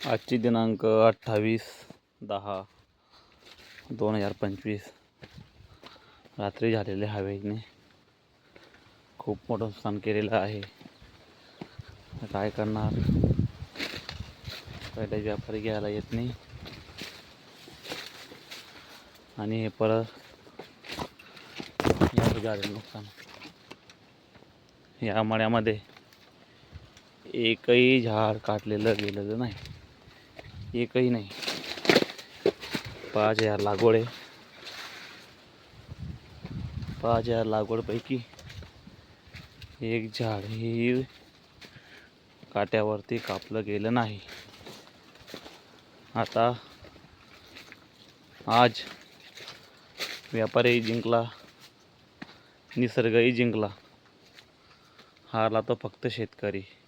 आजची दिनांक 28/10/2025 रात्री झालेल्या हवेने खूप मोठं नुकसान केलेलं आहे. काय करणार, पहिले व्यापारी घ्यायला येत नाही आणि हे परत एवढं झालेलं नुकसान. या मळ्यामध्ये एकही झाड काटलेलं गेलेलं नाही, एकही नाही. 5,000 लागवड आहे. 5,000 लागवडपैकी एक झाड ही काट्यावरती कापलं गेलं नाही. आता आज व्यापारी जिंकला, निसर्गही जिंकला, हारला तो फक्त शेतकरी.